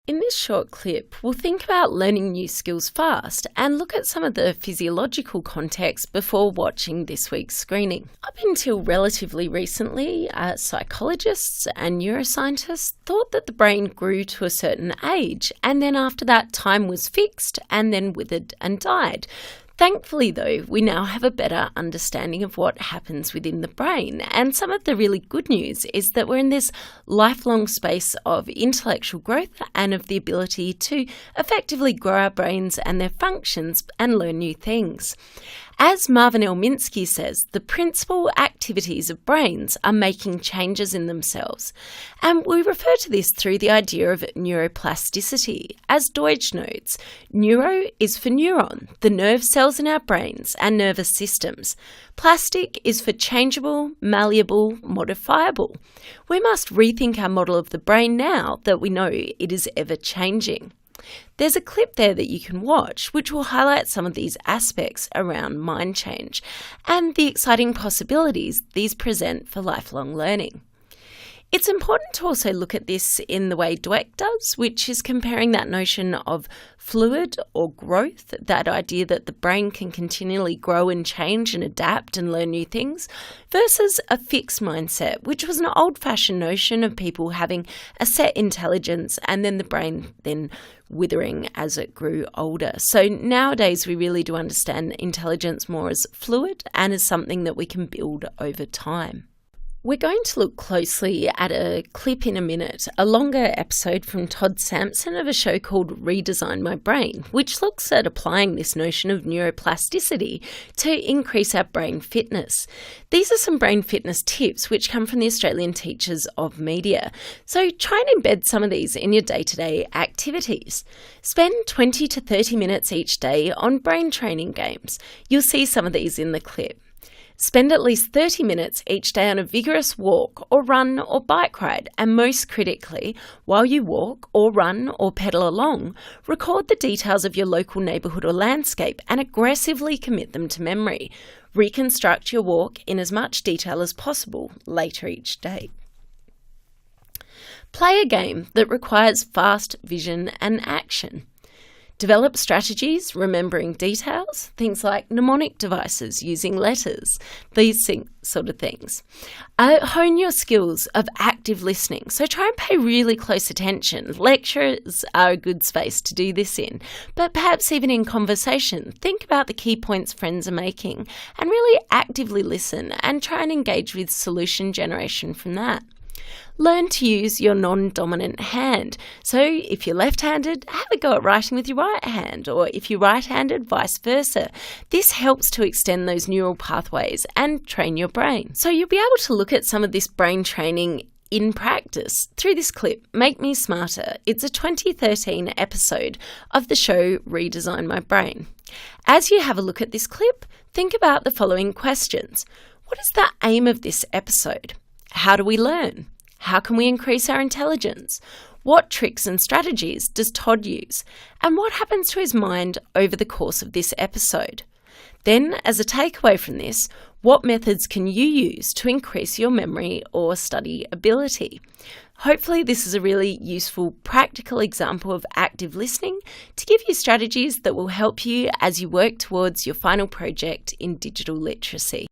In this short clip, we'll think about learning new skills fast and look at some of the physiological context before watching this week's screening. Up until relatively recently, psychologists and neuroscientists thought that the brain grew to a certain age, and then after that time was fixed and then withered and died. Thankfully, though, we now have a better understanding of what happens within the brain. And some of the really good news is that we're in this lifelong space of intellectual growth and of the ability to effectively grow our brains and their functions and learn new things. As Marvin L. Minsky says, the principal activities of brains are making changes in themselves. And we refer to this through the idea of neuroplasticity. As Deutsch notes, neuro is for neuron, the nerve cells in our brains and nervous systems. Plastic is for changeable, malleable, modifiable. We must rethink our model of the brain now that we know it is ever changing. There's a clip there that you can watch which will highlight some of these aspects around mind change and the exciting possibilities these present for lifelong learning. It's important to also look at this in the way Dweck does, which is comparing that notion of fluid or growth, that idea that the brain can continually grow and change and adapt and learn new things, versus a fixed mindset, which was an old-fashioned notion of people having a set intelligence and then the brain then withering as it grew older. So nowadays we really do understand intelligence more as fluid and as something that we can build over time. We're going to look closely at a clip in a minute, a longer episode from Todd Sampson of a show called Redesign My Brain, which looks at applying this notion of neuroplasticity to increase our brain fitness. These are some brain fitness tips which come from the Australian Teachers of Media. So try and embed some of these in your day-to-day activities. Spend 20 to 30 minutes each day on brain training games. You'll see some of these in the clip. Spend at least 30 minutes each day on a vigorous walk or run or bike ride, and most critically, while you walk or run or pedal along, record the details of your local neighbourhood or landscape and aggressively commit them to memory. Reconstruct your walk in as much detail as possible later each day. Play a game that requires fast vision and action. Develop strategies, remembering details, things like mnemonic devices using letters, these sort of things. Hone your skills of active listening, so try and pay really close attention. Lectures are a good space to do this in, but perhaps even in conversation, think about the key points friends are making and really actively listen and try and engage with solution generation from that. Learn to use your non-dominant hand. So if you're left-handed, have a go at writing with your right hand, or if you're right-handed, vice versa. This helps to extend those neural pathways and train your brain. So you'll be able to look at some of this brain training in practice through this clip, Make Me Smarter. It's a 2013 episode of the show Redesign My Brain. As you have a look at this clip, think about the following questions. What is the aim of this episode? How do we learn? How can we increase our intelligence? What tricks and strategies does Todd use? And what happens to his mind over the course of this episode? Then, as a takeaway from this, what methods can you use to increase your memory or study ability? Hopefully this is a really useful practical example of active listening to give you strategies that will help you as you work towards your final project in digital literacy.